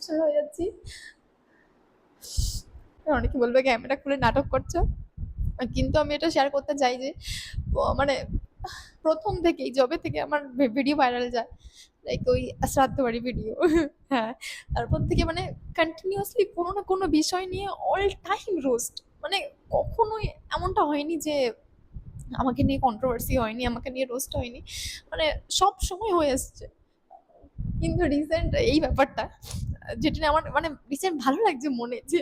Emotional হয়ে যাচ্ছি। অনেকে বলবে ক্যামেরা খুলে নাটক করছো, কিন্তু আমি এটা শেয়ার করতে চাই যে মানে প্রথম থেকেই যবে থেকে আমার ভিডিও ভাইরাল যায়, লাইক ওই শ্রাদ্ধ বাড়ি ভিডিও, হ্যাঁ, তারপর থেকে মানে কন্টিনিউয়াসলি কোনো না কোনো বিষয় নিয়ে অল টাইম রোস্ট। মানে কখনোই এমনটা হয়নি যে আমাকে নিয়ে কন্ট্রোভার্সি হয়নি, আমাকে নিয়ে রোস্ট হয়নি, মানে সব সময় হয়ে আসছে। কিন্তু রিসেন্ট এই ব্যাপারটা যেটা নিয়ে আমার মানে রিসেন্ট ভালো লাগছে মনে, যে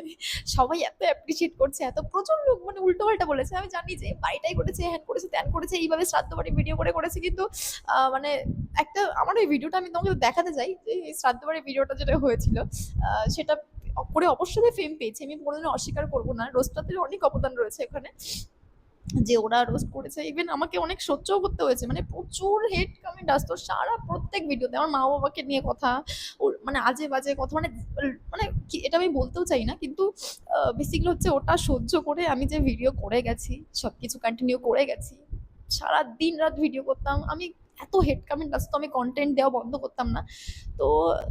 সবাই এত অ্যাপ্রিসিয়েট করছে, এত প্রচুর লোক মানে উল্টো পাল্টা বলেছে। আমি জানি যে বাড়িটাই করেছে, হ্যান করেছে, ত্যান করেছে, এইভাবে শ্রাদ্ধ বাড়ি ভিডিও করে করেছে, কিন্তু মানে একটা আমার এই ভিডিওটা আমি তোমাকে দেখাতে চাই, যে এই শ্রাদ্ধ বাড়ি ভিডিওটা যেটা হয়েছিল সেটা করে অবশ্যই ফেম পেয়েছে, আমি কোনোদিনও অস্বীকার করবো না, রোস্টারদের অনেক অবদান রয়েছে এখানে, যে ওরা রোস্ট করেছে। ইভেন আমাকে অনেক সহ্যও করতে হয়েছে, মানে প্রচুর হেট কমেন্ট আসতো সারা প্রত্যেক ভিডিওতে, আমার মা বাবাকে নিয়ে কথা, ওর মানে আজে বাজে কথা, মানে মানে এটা আমি বলতেও চাই না, কিন্তু বেসিক্যালি হচ্ছে ওটা সহ্য করে আমি যে ভিডিও করে গেছি, সবকিছু কন্টিনিউ করে গেছি, সারা দিন রাত ভিডিও করতাম আমি, এত হেড কমেন্ট আসতো, আমি কন্টেন্ট দেওয়া বন্ধ করতাম না। তো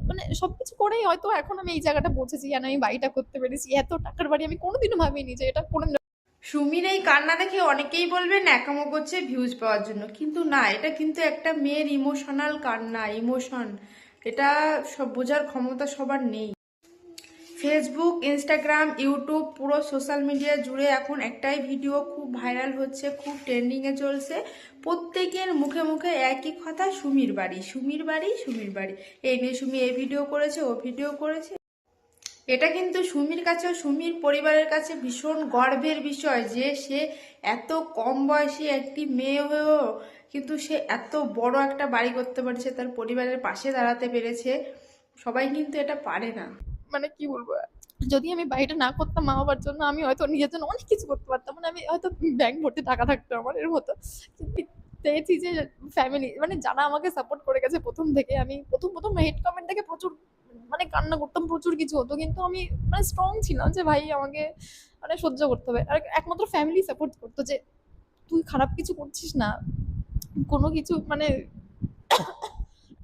মানে সবকিছু করেই হয়তো এখন আমি এই জায়গাটা পৌঁছেছি, আর আমি বাড়িটা করতে পেরেছি, এত টাকার বাড়ি আমি কোনোদিনও ভাবিনি যে এটা কোনো। সুমির এই কান্না দেখে অনেকেই বলবে ন্যাকামো করছে ভিউজ পাওয়ার জন্য, কিন্তু না, এটা কিন্তু একটা মেয়ের ইমোশনাল কান্না, ইমোশন। এটা সব বোঝার ক্ষমতা সবার নেই। ফেসবুক, ইনস্টাগ্রাম, ইউটিউব, পুরো সোশ্যাল মিডিয়া জুড়ে এখন একটাই ভিডিও খুব ভাইরাল হচ্ছে, খুব ট্রেন্ডিংয়ে চলছে। প্রত্যেকের মুখে মুখে একই কথা, সুমির বাড়ি, সুমির বাড়ি, সুমির বাড়ি। এই নিয়ে সুমি এই ভিডিও করেছে, ও ভিডিও করেছে। এটা কিন্তু সুমির কাছে, সুমির পরিবারের কাছে ভীষণ গর্বের বিষয় যে সে এত কম বয়সী একটি মেয়ে হয়েও কিন্তু সে এত বড় একটা বাড়ি করতে পারছে, তার পরিবারের পাশে দাঁড়াতে পেরেছে। সবাই কিন্তু এটা পারে না। মানে কি বলবো, যদি আমি বাড়িটা না করতাম মা বাবার জন্য, আমি হয়তো নিজের জন্য অনেক কিছু করতে পারতাম, মানে আমি হয়তো ব্যাংক ভর্তি টাকা থাকতো আমার এর মতো। কিন্তু পেয়েছি যে ফ্যামিলি, মানে যারা আমাকে সাপোর্ট করে গেছে প্রথম থেকে, আমি প্রথম প্রথম হেড কমেন্ট থেকে প্রচুর মানে কান্না করতাম, প্রচুর কিছু হতো, কিন্তু আমি মানে স্ট্রং ছিলাম যে ভাই আমাকে মানে সহ্য করতে হবে। আর একমাত্র ফ্যামিলি সাপোর্ট করতো যে তুই খারাপ কিছু করছিস না, কোনো কিছু মানে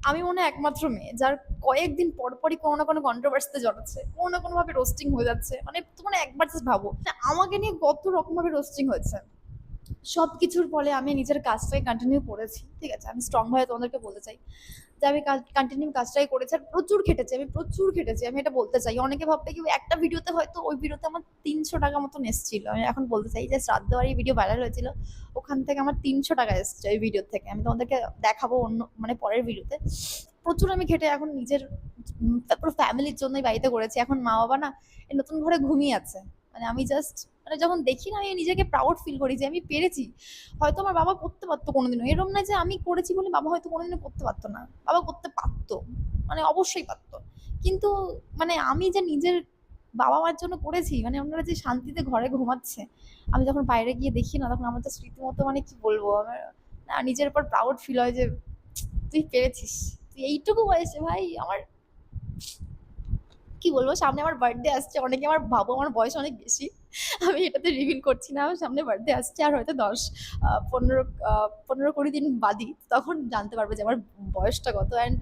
আমি মনে হয় একমাত্র মেয়ে যার কয়েকদিন পর পরই কোনো না কোনো কন্ট্রোভার্সিতে জড়াচ্ছে, কোনো না কোনো ভাবে রোস্টিং হয়ে যাচ্ছে। মানে তোমার একবার জাস্ট ভাবো, মানে আমাকে নিয়ে কত রকম ভাবে রোস্টিং হয়েছে। সবকিছুর ফলে আমি নিজের কাজটাই কন্টিনিউ করেছি, ঠিক আছে, আমি স্ট্রং ভাবে তোমাদেরকে বলতে চাই যে আমি কন্টিনিউ কাজটাই করেছি, আর প্রচুর খেটেছি, আমি প্রচুর খেটেছি, আমি এটা বলতে চাই। অনেকে ভাববে কি একটা ভিডিওতে, হয়তো ওই ভিডিওতে আমার 300 টাকা মতন এসেছিল, আমি এখন বলতে চাই যে শ্রাদ্ধ বাড়ি ভিডিও ভাইরাল হয়েছিল, ওখান থেকে আমার 300 টাকা এসছে ওই ভিডিও থেকে, আমি তোমাদেরকে দেখাবো অন্য মানে পরের ভিডিওতে। প্রচুর আমি খেটে এখন নিজের তারপর ফ্যামিলির জন্যই বাড়িতে করেছি। এখন মা বাবা না এই নতুন ঘরে ঘুমিয়ে আছে, মানে আমি জাস্ট মানে যখন দেখি না, আমি নিজেকে প্রাউড ফিল করি যে আমি পেরেছি। হয়তো আমার বাবা করতে পারতো কোনোদিনও, এরকম না যে আমি করেছি বলে বাবা হয়তো কোনোদিনও করতে পারতো না, বাবা করতে পারতো, মানে অবশ্যই পারতো। কিন্তু মানে আমি যে নিজের বাবা মার জন্য করেছি, মানে ওনারা যে শান্তিতে ঘরে ঘুমাচ্ছে, আমি যখন বাইরে গিয়ে দেখি না, তখন আমার তো স্মৃতিমতো মানে কি বলবো, আমার না নিজের উপর প্রাউড ফিল হয় যে তুই পেরেছিস, তুই এইটুকু বয়সে ভাই আমার। কি বলবো, সামনে আমার বার্থডে আসছে, অনেকে আমার ভাবো আমার বয়স অনেক বেশি, আমি এটাতে রিভিল করছি না, আমার সামনে বার্থডে আসছে, আর হয়তো 10 15 15 20 দিন বাদই তখন জানতে পারবো যে আমার বয়সটা কত। অ্যান্ড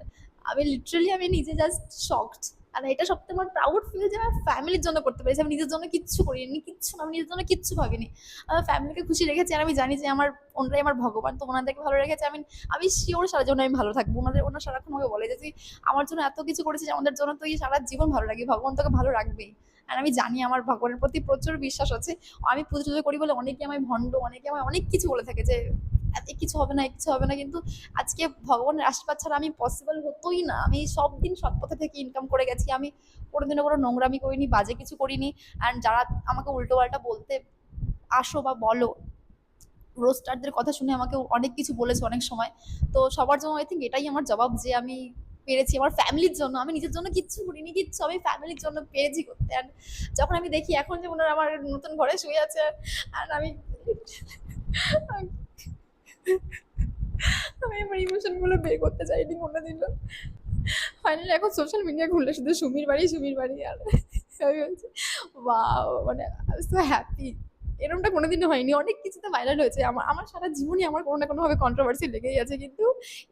আমি লিটারালি আমি নিজে জাস্ট শকড। আর এটা সবথেকে আমার প্রাউড ফিল যে আমার ফ্যামিলির জন্য করতে পেরেছি, আমি নিজের জন্য কিচ্ছু করিনি, কিচ্ছু না, আমি নিজের জন্য কিচ্ছু ভাবিনি, আমার ফ্যামিলিকে খুশি রেখেছি, আর আমি জানি যে আমার ওনারাই আমার ভগবান, তো ওনাদেরকে ভালো রেখেছে, আমি আমি শিওর সারা জীবন আমি ভালো থাকবো। ওনারা সারাক্ষণ আমাকে বলে যে তুই আমার জন্য এত কিছু করেছিস, আমাদের জন্য তুই সারা জীবন ভালো রাখবি, ভগবান তোকে ভালো রাখবেই। আর আমি জানি আমার ভগবানের প্রতি প্রচুর বিশ্বাস আছে। আমি পুজো টুজো করি বলে অনেকে আমায় ভণ্ড, অনেকে আমায় অনেক কিছু বলে থাকে যে এ কিছু হবে না, এ কিছু হবে না, কিন্তু আজকে ভগবানের আশীর্বাদ ছাড়া আমি পসিবল হতোই না। আমি সব দিন সৎ পথে থেকে ইনকাম করে গেছি, আমি কোনোদিনও কোনো নোংরামি করিনি, বাজে কিছু করিনি। অ্যান্ড যারা আমাকে উল্টো পাল্টা বলতে আসো বা বলো, রোস্টারদের কথা শুনে আমাকে অনেক কিছু বলেছে অনেক সময়, তো সবার জন্য আই থিঙ্ক এটাই আমার জবাব যে আমি পেরেছি আমার ফ্যামিলির জন্য, আমি নিজের জন্য কিচ্ছু করিনি, কিচ্ছু আমি ফ্যামিলির জন্য পেরেছি করতে। আর যখন আমি দেখি এখন যে ওনারা আমার নতুন ঘরে শুয়ে আছে, আর আমি আমি আমার ইমোশন গুলো বের করতে চাইনি কোনোদিনও। ফাইনালি এখন সোশ্যাল মিডিয়া খুললে শুধু সুমির বাড়ি, সুমির বাড়ি, আর আমি বলছি ওয়াও, মানে আই এম সো হ্যাপি এরকমটা কোনোদিনও হয়নি। অনেক কিছুতে ভাইরাল হয়েছে। আমার আমার সারা জীবনই আমার কোনো না কোনোভাবে কন্ট্রোভার্সি লেগেই আছে। কিন্তু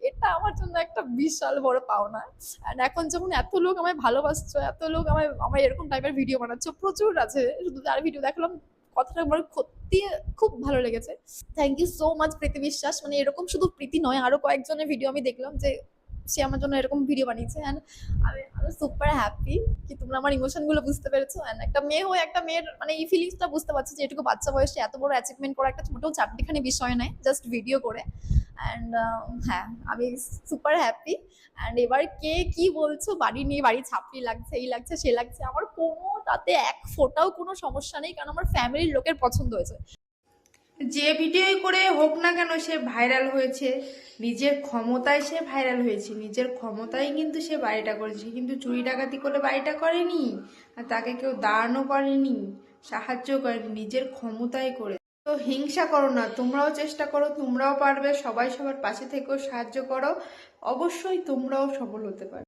এটা আমার জন্য একটা বিশাল বড় পাওনা। অ্যান্ড এখন যখন এত লোক আমায় ভালোবাসছো, এত লোক আমায় আমায় এরকম টাইপের ভিডিও বানাচ্ছো, প্রচুর আছে। শুধু তার ভিডিও দেখলাম, কথাটা আমার সত্যি খুব ভালো লেগেছে। থ্যাংক ইউ সো মাচ প্রীতি বিশ্বাস। মানে এরকম শুধু প্রীতি নয়, আরো কয়েকজনের ভিডিও আমি দেখলাম যে সে আমার জন্য এরকম ভিডিও বানিয়েছে। অ্যান্ড আমি আমি সুপার হ্যাপি কি তোমরা আমার ইমোশন গুলো বুঝতে পেরেছো। অ্যান্ড একটা মেয়ে হয়ে একটা মেয়ের মানে এই ফিলিংসটা বুঝতে পারছি যে এটুকু বাচ্চা বয়সে এত বড় অ্যাচিভমেন্ট করা একটা ছোট চারটিখানি বিষয় নয়, জাস্ট ভিডিও করে। অ্যান্ড হ্যাঁ, আমি সুপার হ্যাপি। অ্যান্ড এবার কে কি বলছো, বাড়ি নিয়ে বাড়ি ছাপড়ি লাগছে, এই লাগছে সে লাগছে, আমার কোনো তাতে এক ফোঁটাও কোনো সমস্যা নেই, কারণ আমার ফ্যামিলির লোকের পছন্দ হয়েছে। যে ভিডিওই করে হোক না কেন সে ভাইরাল হয়েছে, নিজের ক্ষমতায় সে ভাইরাল হয়েছে, নিজের ক্ষমতায় কিন্তু সে বাড়িটা করেছে। সে কিন্তু চুরি ডাকাতি করে বাড়িটা করেনি, আর তাকে কেউ দাঁড়ানো করেনি, সাহায্য করেনি, নিজের ক্ষমতায় করে। তো হিংসা করো না, তোমরাও চেষ্টা করো, তোমরাও পারবে, সবাই সবার পাশে থেকেও সাহায্য করো, অবশ্যই তোমরাও সফল হতে পারবে।